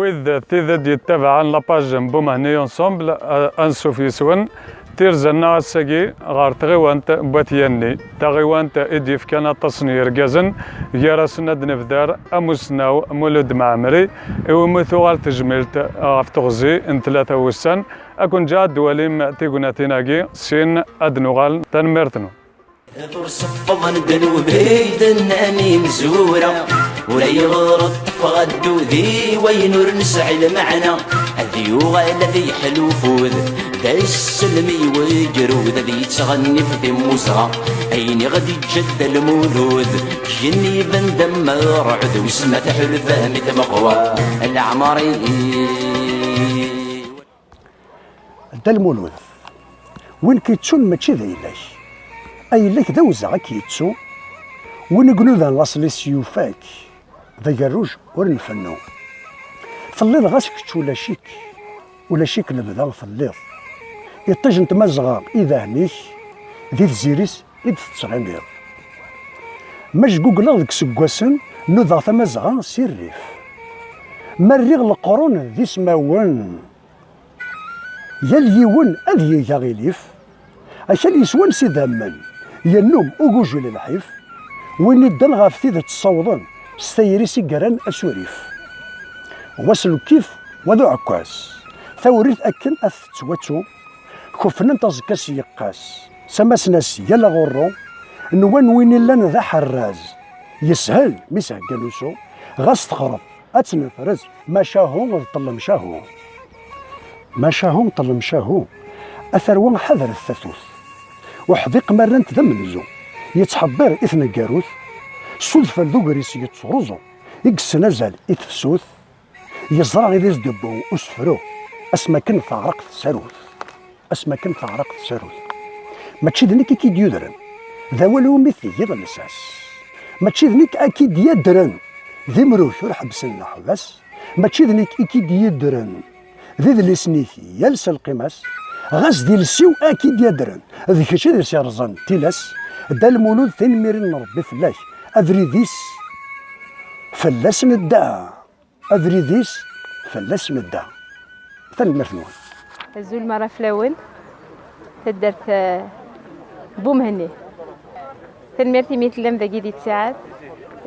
وإذ تذد يتبع لاباج بومهني انسومبل انسوف يسون تيرزنا الساقي غار تغيوانت باتياني تغيوانت إديف كان تصنير جازن يارسنا دنفدار أموسناو مولود معمري ومثوغال تجملت غاف تغزي ان 3 وسان أكون جاد دواليم تيقوناتيناكي سين أدنوغال تنميرتنو ترصفض ندنو بيدناني مزورة ولا يغرط فغدو ذي وينور نسعى المعنى ذي الذي حلو فوذ ذا السلمي وجرود ذي تغني في موسى أين غدي جد المولود جني بندم رعد وسمة حلفة مثل مقوى العماري ذا المولود وين كيتشون ماشي ذا إلاش أي لك ذا وزع كيتشو ونقولو ذا لاصلي سيوفاك ذا جروج ورنفنو فالليض غاسك تشو ولا شيك نبدا في الليض يطيج نتمزغا إذا هنيك ذي الزيريس إذ تتغنير ماش قوقلا ذيك سكواسن نوضا تمزغا سير ريف مريغ القرون ذي سماون يليون أذي يغيليف عشان يسوان سيدا من ينوم أوجوجل الحيف وين يدن غاف تيذا تصوضن ستيري سيقران أسوريف وصلوا كيف وذو عكاس ثوريت أكن أثتواتو كفنا تزكاس يقاس سماس ناس يلا غرو نوان وين لان ذا حراز يسهل ميسه قالوسو غاس تغرب أتنفرز ما شاهو طلم شاهو ما شاهو طلم شاهو أثروان حذر الثاثوث وحذيق مرنت ذم نزو يتحضر إثنى قاروث صدفة ذوقريس يتصرزو يقس نزل إثفسوث يزرع إذا يزدبو أسفرو أسماكن فعرق الساروث أسماكن فعرق الساروث ما تشيدنيك أكيد يدرن ذا ولو مثي يضل الأساس ما تشيدنيك أكيد يدرن ذي مروح ورحبس النحبس ما تشيدنيك أكيد يدرن ذي ذي سنيكي يلسى القماس غاس ديال السيو أكيد يدرن ذي كشي ديال سيرزان تيلاس دا المولود تنميرن ربي فلاش أفريديس فلاس ندى أفريديس فلاس ندى تنمرتنون الزول مرة فلاون تدرت بومهني تنمرتي مثل ذاكي دي تساعد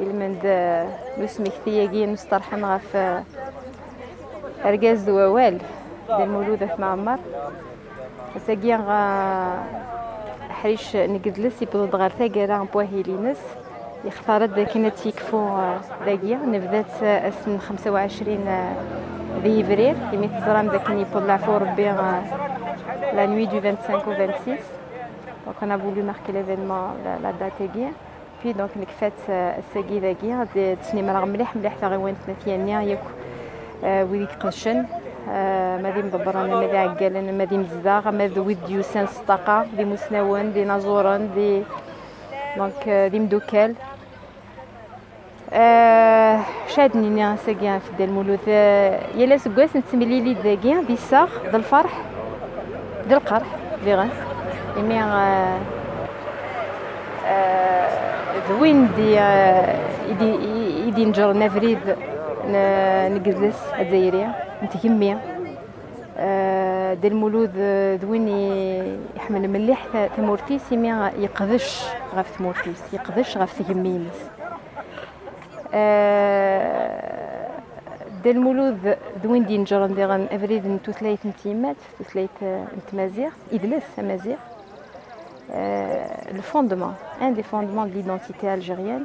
المند نسمي كثياكي نسترحم غاف أرجاز دووال ديال المولودة في معمر ساقيا غا حريش نقدلس يبدو غير ثاقيرا بواهيلينس يختارت كانت يكفو داقيا نبدات اسم 25 ذي فبراير يميت زرام ذاك يبول لعفو ربي لا نوي دو 25 au 26 donc on a voulu marquer l'événement la date داقيا puis donc نكفات الساقي داقيا تسنيم راه مليح تاغيوان تنثيانيا ياك ويديك قشن مادي مدبران مادي عقالن مادي مزداغ مادي ويد ديوسان سطاقة دي مسناون دي نازوران دي دونك دي مدوكال شادني نيا ساقيا في ديال المولود يلا سكواس نتسميلي لي داكيا دي الساغ ديال الفرح ديال القرح فيغان مي ذوين دي نجر نافريد نجلس الجزائرية نتكمية ديال المولود ذوين يحمل مليح ثمورتيس يمي يقدش غاف ثمورتيس يقدش غاف تكمينس ديال المولود ذوين دي نجران ديغان افريد نتوثلايت نتيمات توثلايت نتمازيغ يدلس امازيغ le fondement, un des fondements de l'identité algérienne.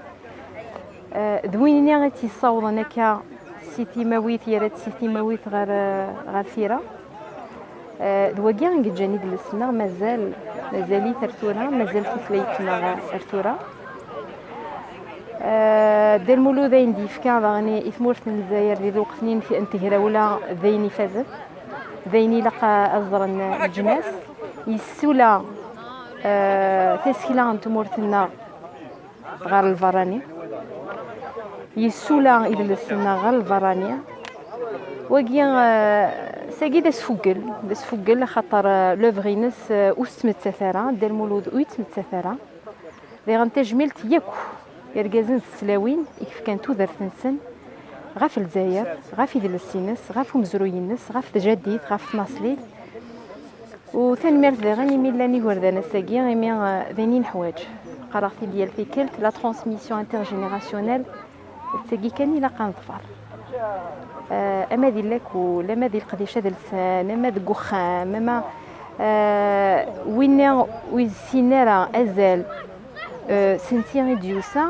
دويني غادي يصاوب هناك سيتي مويت يرات سيتي مويت غير فيرا دواكيا قد جاني دلسنا مازالي ثرثورها مازال تفليتنا ثرثورها ديال المولودين دي فكا غاني إثمورت الجزائر ديال الوقتين في انتهراولا ذيني فازت ذيني لقى أزرن الجناس يسولا تسكيلا انتمورتنا غير الفراني يسولا إلى السنة غير الفرانية وكيا ساقي داس فوقل خاطر لوفغينس أوست متسافرة ديال المولود أويت متسافرة دي غنتجملت ياكو يرقازن السلاوين كيف كان تودر تنسن غاف الجزائر غاف يدلس الناس غاف مزروي الناس غاف جديد غاف ناصلي وثاني مرت غاني ميلاني وردانا ساكي غيمي ذانين حوايج قراختي ديال فيكلت لا ترانسميسيون انترجينيراسيونيل ساكي كاني لا قنظفر اما دي لك ولا ما دي القديشه ديال لسان ما دكوخام ما وين سينرا ازال سنتيري ديوسا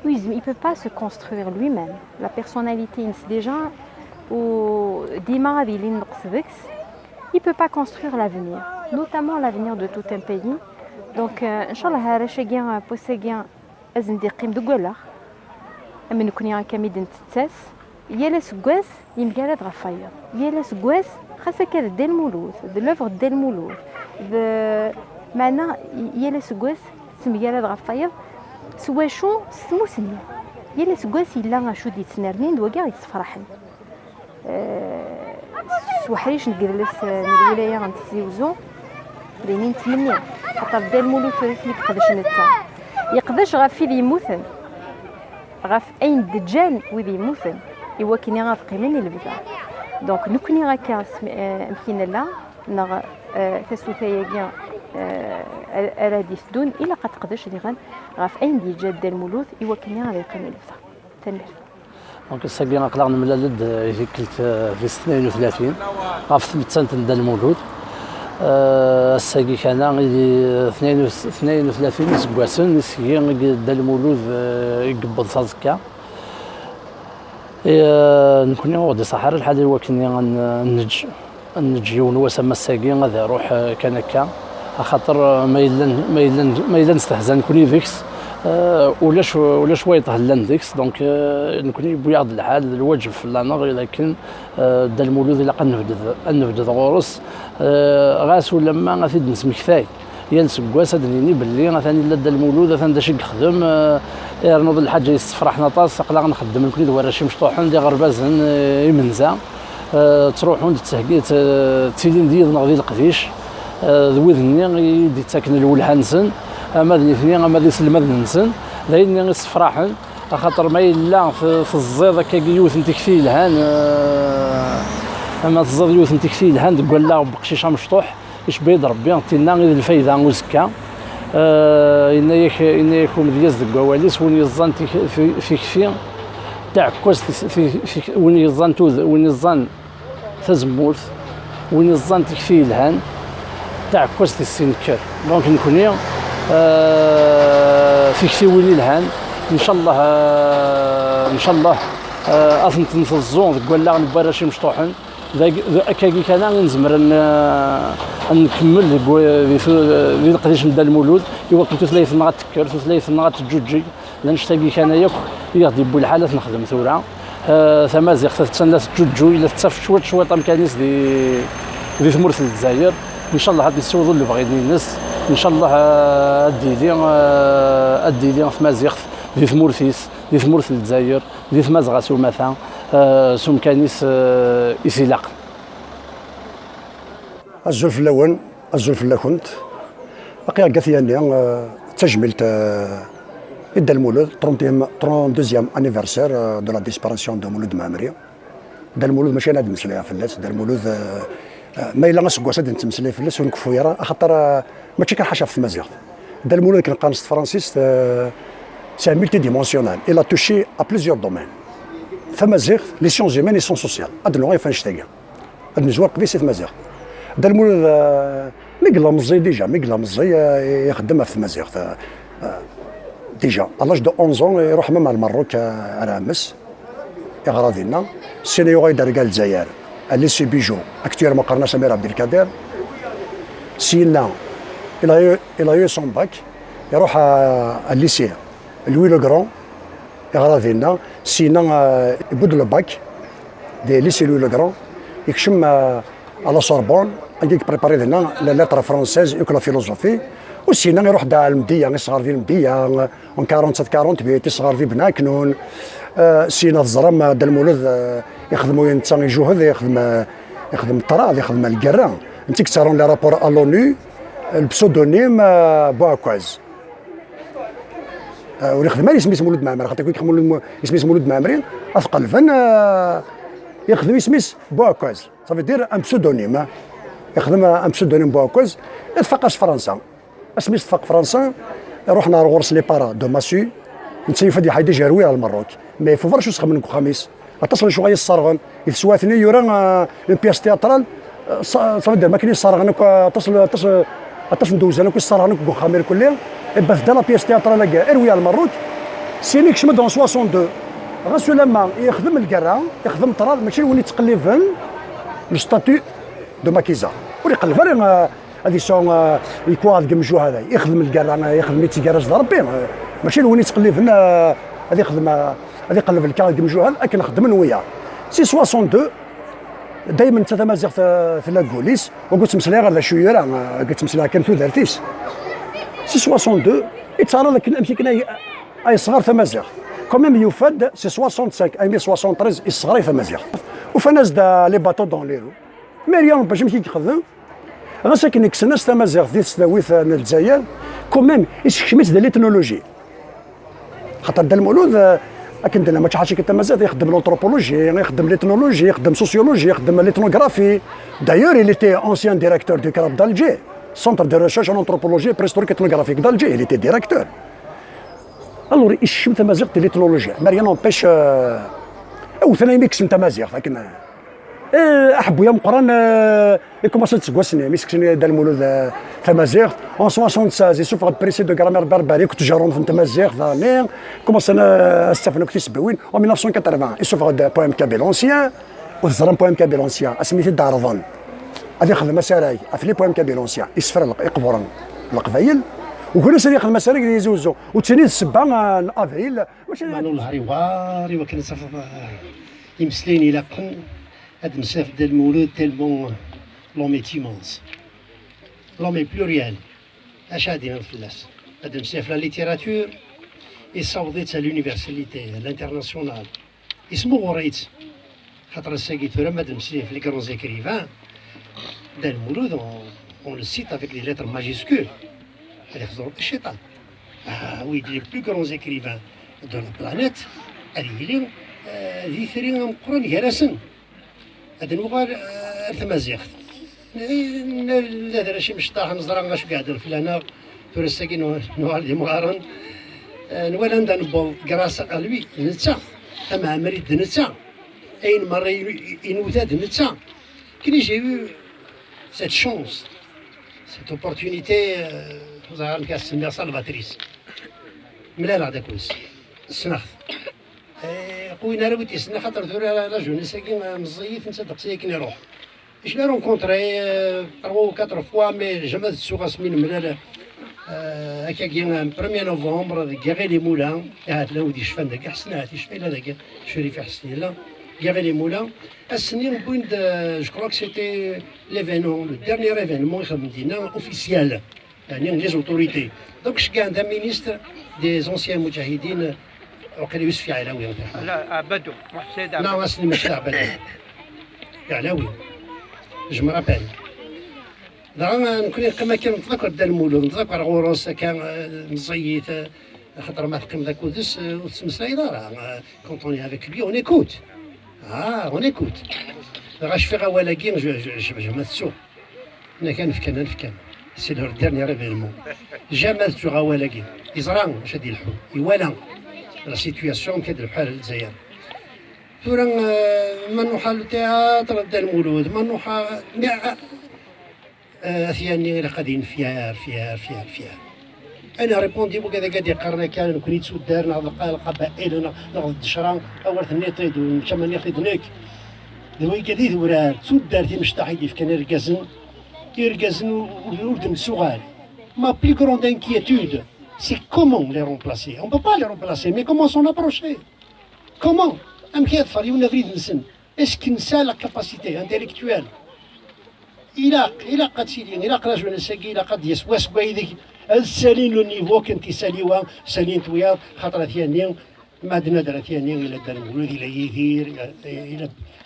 il peut pas se construire lui-même la personnalité déjà ou dima غادي لي نقص داكس il peut pas construire l'avenir notamment l'avenir de tout un pays donc ان شاء الله راشاكيا بوساكيا ازن دي قيم دكولا اما نكوني هكا ميدن تتاس يالا سكواس يمكارد غفايا يالا سكواس خاصة كذا ديال المولود لوفر ديال المولود معنا يالا سكواس سمكارد غفايا سوا شو سموسنيا يالا سكواس إلا شو دي تسنرنين دواكا يتفرحن سوحريش نجلس من الولاية غنتزيوزو لاني نتمنى خاطر ديال المولود ثلاث لي يقدرش نتا يقدرش غا في يموتن غا في اين دجال وذي يموتن إوا كيني غافقي من البدا دونك نكوني غاكا مكينا لا نغ تسوتايا كاع ارادي دون الا قد تقدرش لي غان غاف اين دي جاد ديال المولود إوا كيني غافقي من البدا تنمر دونك الساكي غنقلع من الولد في كلت في 32 غاف 8 سنه ديال المولود الساكي كان غيدي 32 سكواسن سي ديال المولود يقبض صازكا نكوني غادي صحارى الحال هو كني غنجي ونواس ما الساكي غادي نروح كان هكا خاطر ما الا نستهزا نكوني فيكس ولا شويه طهلان ديكس دونك نكوني بياض الحال الوجه في لانغ لكن دا المولود الا قنفد غورس غاس ولا ما غادي نسمي كفايه يا نسكواس هادني باللي ثاني لا دا المولود ثاني داش يخدم نوض الحاجه يستفرحنا طاس قلا غنخدم نكوني دوار شي مشطوحون دي غربازن يمنزا تروحون تسهكي تيلين ديال نغدي القديش ذوذني يدي تاكن الولهانسن اما الاثنين اما دي سلمذنسن لاني يستفرحن خاطر ما الا في الزيض هكا يوث تكفي الهان اما الزيض يوث تكفي الهان تقول لا بقشيشه مشطوح اش بيد ربي تينا غير الفايده وزكا ان يكون دياز الكواليس وين يزان في كفي تاع كوست في وين يزان توز وين يزان تزمورث وين يزان تكفي الهان تاع كوست السنكر دونك نكوني في كفي وين الهان ان شاء الله اثنت في الزون تقول لا نبغي شي مشطوحن كاكي كان نزمر نكمل في القديش ندير المولود ايوا كنت ثلاث نغات تكر ثلاث نغات تجوجي لنشتاقي كان ياك يغدي بو الحالات نخدم ثورة ثما زيغ تسنى تجوجو الا تسف شويه امكانيس دي ثمورث الجزائر ان شاء الله غادي نسوضوا اللي باغيين الناس ان شاء الله ادي في مازيغ دي ثمورثيس دي ثمورث الجزائر دي ثمازغا سومثا سمكانيس إسيلاق الزلف اللون الزلف اللي كنت بقي قاثياني تجملت إدى المولود 32 انيفرسير دو لا ديسباراسيون دو مولود مامري دا المولود ماشي انا نتمسليها في الناس دا المولود ما الا غنسكواس هاد نتمسلي في الناس ونكفو يرا خاطر ماشي كنحاشا في التمازيغ دا المولود كنقارن فرانسيس سي مولتي ديمونسيونال إلا توشي ا بليزيور دومين فمازيغ لي سيونس هيومان اي سون سوسيال هاد اللغه فاش تاقا هاد المزوار قبيسي في مازيغ دا المولود ميقلا مزي ديجا ميقلا مزي يخدمها في مازيغ ديجا الاج دو 11 يروح مع المروك رامس اغراضي لنا السينيو غيدار كاع الجزائر الليسي بيجو اكتوير ما قرنا سمير عبد القادر سينا الى يو سون باك يروح الليسي لوي لو غران اغراضي لنا سينا يبود لو باك دي ليسي لوي لو غران يكشم على سوربون يجيك بريباري لنا لا لتر فرونسيز يوك لا فيلوزوفي وسينا يروح دا المديه يصغر في المديه اون 47 بيت يصغر في بناكنون سينا الزرام دا المولود يخدموا ينتا يجوهد يخدم الطراز يخدم الكران انت كترون لي رابور الونو البسودونيم بواكواز ولا يخدم مالي سميت مولود معمر، خاطر كي يخدم سميت مولود معمرين اثقل فن يخدم سميت بوكوز، صافي دير ان بسودونيم، يخدم ان بسودونيم بوكوز. تفقاش فرنسا، اسميت تفق فرنسا، رحنا غورس لي بارا دو ماسو، نتسيف هادي حيدي جاروي على المروك، ما يفوفرش وسخ منك خميس، اتصل شويه الصرغن، يتسواتني يورا اون بياس تياترال، صافي دير ما كاينش الصرغن، اتصل ندوز انا كل الصرغن كو خامير كلها، يبقى في لا بياس تياترال كاع اروي على المروك، سينيك شمد دون 62 غاسو لما يخدم الكرا يخدم طراد ماشي وين يتقلب لو ستاتيو دو ماكيزا ولي يقلب هذه سون يكواد كمجو هذا يخدم الكرا يخدم ميتي كراج ربي ماشي وين يتقلب هذه يخدم هذه يقلب الكرا كمجو هذا لكن نخدم وياه سي 62 دائما تتمازغ في لاكوليس وقلت مسلي غير شويه قلت مسلي كان في دارتيس سي 62 يتصارى لك الامشي كنا اي صغار تمازيغ كوميم يفاد سي 65 اي 173 الصغار تمازيغ وفناز دا لي باطو دون ليرو مليون باش يمشي يخدم غير ساكن كسناس تمازيغ ديال السداويث الجزائر كوميم يسكميت دا ليتنولوجي خاطر دا المولود لكن ما تشحالش كتمازيغ يخدم لونتروبولوجي يخدم ليتنولوجي يخدم سوسيولوجي يخدم ليتنوغرافي دايور il était ancien directeur du CRAB d'Alger centre de recherche en anthropologie préhistorique ethnographique d'Alger il était directeur الور الشم تمازيغ ديال ليتنولوجيا ما ريان نومبيش او ثاني ميكس تمازيغ لكن احبوا يا مقران يكوماسا تسكواسني ميسكسني دار المولود تمازيغ اون 76 يسوف غاد بريسي دو غرامير بربري كنت جارون في تمازيغ ثاني كوماسا استفنا كنت سبوين و 1980 يسوف غاد بويم كابيل اونسيان وزران بويم كابيل اونسيان اسميتي دارضان هذه خدمه سراي في لي بويم كابيل اونسيان يسفر يقبرن القبايل وكل سنه يخدم مسارك اللي يزوزو وثاني السبعه افريل ماشي مانو نهاري واري وكان صافا يمسليني لقن هاد مساف ديال المولود تيلمون لوميتي مونس لومي بلوريال اش غادي نفلاس هاد مساف لا ليتيراتور يصوضيت لونيفرساليتي الانترناسيونال اسمو غوريت خاطر ساكيت راه هاد مساف لي كرون زيكريفان ديال المولود اون لو سيت افيك لي ليتر ماجيسكول هذا يخزروا الشيطان وي دي بلو كرون زيكريفان دو لا بلانيت هذه لي ذي ثري مقرن يراسن هذا نوغال التمازيغ لا دار شي مشطاح نزرع غاش قاعدين في لهنا فرساكين نوال دي مغارن نوالا ندا نبوض كراسا قلبي نتا اما مريد نتا اين مره ينوثاد نتا كي جايو سيت شونس سيت اوبورتونيتي زعما كاسميها سالفاتريس ملال هذاك ويس السنخ خوينا راه ودي سنا خاطر لا جوني ساكن مزيف نتا دقسي كي نروح اش لا رونكونطري 3 و 4 فوا مي جامي السوق سمين ملال هكا كاين 1 نوفمبر كاع لي مولان هاد لا ودي شفان داك حسن هاتي شفيلا داك شريف حسني لا كاع لي مولان السنين بوين جو كرو كو سيتي ليفينمون لو ديرنيير ايفينمون يخدم دينا اوفيسيال يعني لي زوتوريتي دونك شكان دا مينيستر دي زونسيان مجاهدين وكان يوسف علاوي لا عبدو محسن لا واسني ماشي عبدو علاوي جو مرابيل دابا نكون كما كان نتذكر دا المولود نتذكر غوروس كان مزيت خاطر ما تقيم ذاك ودس وتسمساي راه كونطوني افيك لي اون ايكوت اون ايكوت غاش في غوالاكين جو ما تسوق انا كان سي لو ديرنيير ايفينمون جمال تو غوالاكين يزران واش غادي يلحو يوالا لا سيتوياسيون كيدير بحال الجزائر ثورا ما نوحى للتياتر دا المولود ما نوحى ثاني غير قاعدين فيار انا ريبوندي بو كذا قاعد يقرنا كان كون يتسود دار ناخذ القبائل ناخذ الدشران اول ثاني تريد ونشم ناخذ نيك دابا كذي وراه تسود دار تي مشطح يديف كان يركزن ولدن سؤال ما بلي كروند انكيتود سي كومون لي رومبلاسي اون بو با لي رومبلاسي مي كومون سون ابروشي كومون ام كيطفر يونا فريد نسن اسكو نسى لا كاباسيتي انتيليكتوال إلا قد سيدي إلا رجل نساقي إلا قد يسواس بيدك السالين لو نيفو كنتي ساليوا سالين توياض خاطر ثاني ما دنا ثاني إلا دار المولود إلا يثير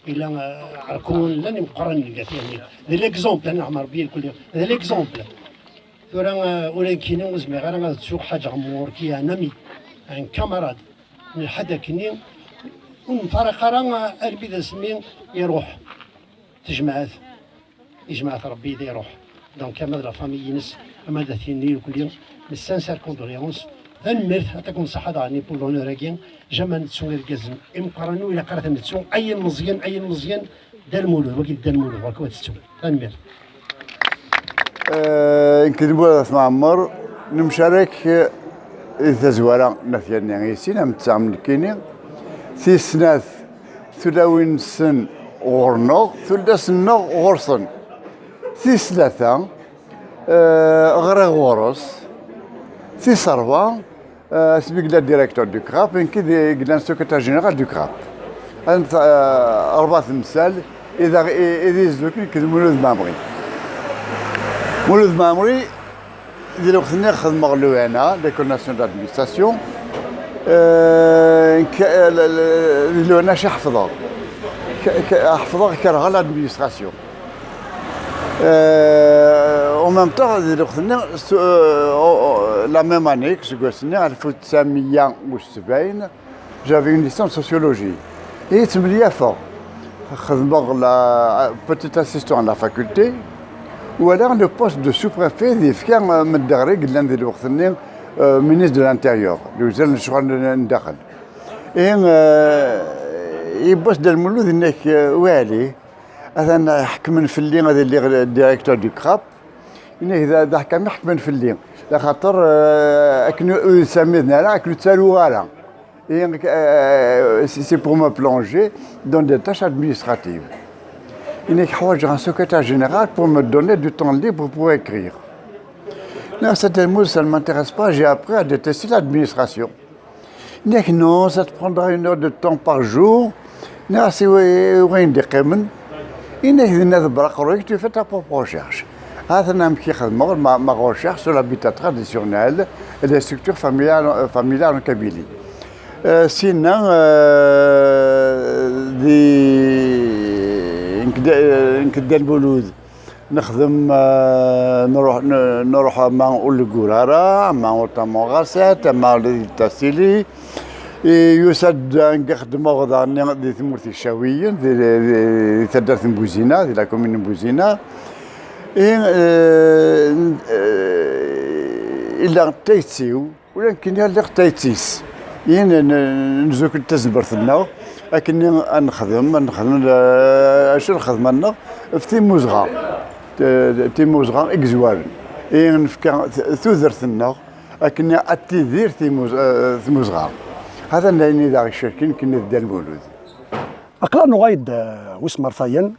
إلا عركون لاني مقرن ثاني ليكزومبل أنا عمر بيه كل يوم هذا ليكزومبل ثورا ولكن وزمي غير تسوق حاجة غمور كي نامي ان كاماراد من حدا كني ونفرق راه البدا سمين يروح تجمعات يجمعات ربي يدي يروح دونك كما لا فامي ينس اما داتيني وكل يوم السانسير كوندوليونس الميرت عطاكم الصحة دعني بول لونور اكين جاما نتسون الكازن امقرانو الى قرات نتسون اي مزيان دار المولود وكيل دار المولود وكوا تتسون الميرت نكذبوا في معمر نمشارك التزوارة نثيان يسين أم تسعم الكيني في سنة ثلاوين سن غورنو ثلاث سنة غورسن في ثلاثة غرغورس في صربا سبيك لا ديريكتور دو كراب إن كذا قلنا سكرتير جينيرال دو كراب أنت أربعة مثال إذا يزلوكني كذا مولود مامري مولود مامري ديال الوقت اللي خدمة غلوانة ليكول ناسيونال دادمينستراسيون اللي انا شي حفظها كرهها لادمينستراسيون او ميم طون ديال الوقت اللي لا ميم اني كسكواسني 1970 جافي اون ليسونس سوسيولوجي اي تمليافة خدمة لا بوتيت اسيستون لا فاكولتي ولا لو بوست دو سو-بريفي اللي كان مدغري قلنا ديال الوقت اللي مينيس دو لانتيريور اللي وزير الشغل الداخل يبوس ديال المولود انك والي انا حكمن في اللين هذا اللي ديريكتور دو كراب انك اذا حكم يحكمن في اللين لخاطر اكنو سميتنا لا اكنو تسالو غالا سي بور مو بلونجي دون دي تاش ادمينستراتيف. Il y a un secrétaire général pour me donner du temps libre pour écrire. Non, cette émotion, ça ne m'intéresse pas, j'ai appris à détester l'administration. Il y a non, ça te prendra 1 heure de temps par jour. Non, c'est rien de قيمن. Il y a une tu fais ta propre recherche. Ma recherche sur l'habitat traditionnel et les structures familiales en Kabylie. Sinon, نكدي المولود نخدم نروح مع القرارة مع التمغاسات مع التاسيلي يسد نخدم غدا دي ثمورتي الشاويين دي ثدرت بوزينة دي لا كومين بوزينة إلا تايتسيو ولكن يلا تايتسيس نزوك التزبرثنا لكن نخدم اش نخدم لنا في تيموزغا اكزوال نفكا ثوذرتنا لكن التيذير تيموزغا هذا اللي داغ الشركين كنا ديال المولود اقلا نغايد وسمر ثاين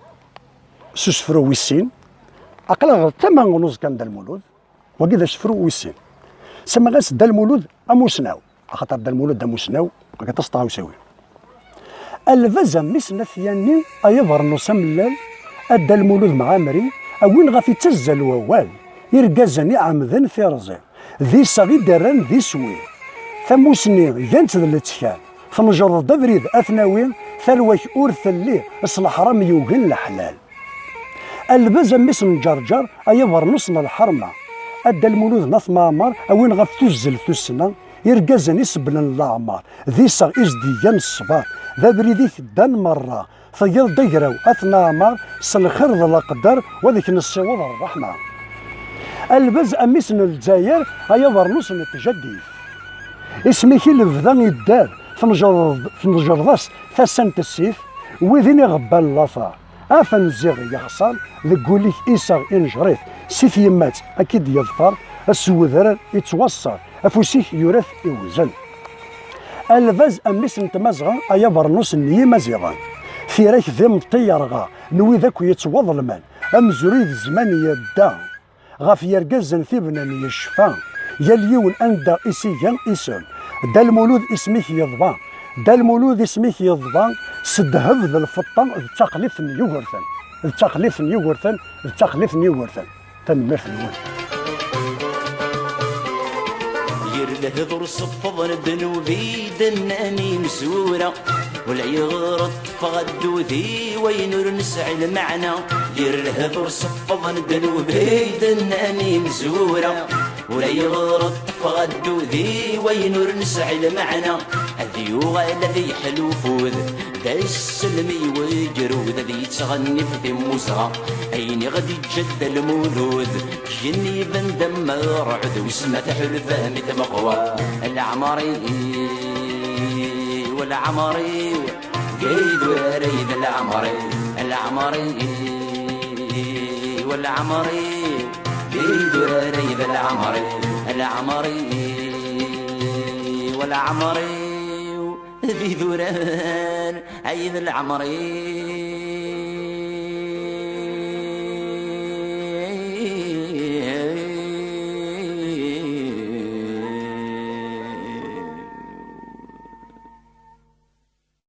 سسفرو ويسين اقلا تما غنوز كان ديال المولود وكذا سفرو ويسين سما غاس ديال المولود اموسناو خاطر ديال المولود اموسناو كتصطاو يساوي الفازا ميسنا ثياني ايبر نسملال ادى المولود معامري اوين غافي تزل ووال يرقازني عمذن في رزي ذي صغي دران ذي سوي ثموسني جانت ذلتشكال فمجرد دبريد اثناوي ثلوك اورثلي اصلح رمي يوغن الحلال الفازا ميسن جرجر ايبر نصنا الحرمه ادى المولود نث مامر اوين غاف تزل ثسنا يرقازني سبلا الأعمار ذي صغ إزديان الصبار ذا بريديك دان مرة ثيال دقرو أثناء مار سنخر ذا القدر وذيك نصيوض الرحمة البز أميسن الجزائر هيا ورنوس نتجديف اسمي كي لفظان يدار في نجرضاس ثسانت السيف وذين غبال اللافار افن زيغ يخسر ذقوليك إيساغ إنجريث سيف يمات أكيد يظفر السوذر يتوصل أفوسيك يورث إوزن الفاز أميس نتمازغا أيا برنوس نيي مزيغان في راك ذي مطيرغا نوي ذاك يتوض المال أمزريد زمان يدا غاف يرقزن في بنان يشفى يا اليون أندا إسيان إسان دا المولود اسميك يضبان دا المولود اسميك يضبان سدهف ذا الفطان التقليف يوغرثن التقليف يوغرثن التقليف يوغرثن تنمر في الوجه يرله ذر صفض ذنوبي دناني مسورة والعيغرط فغدو ذي وينور نسعى المعنى يرله ذر صفض ذنوبي دناني مسورة والعيغرط فغدو ذي وين نسعى المعنى ذي وغالا ذي حلو فوذ ذا السلمي وجرود ذي تغني في ذي موسى عيني غدي جد المولود جني بندم رعد وسمة حلفة مثل مقوى العمري والعمري قيد وريد العمري العمري والعمري قيد وريد العمري العمري والعمري ذي ذوران عيد العمري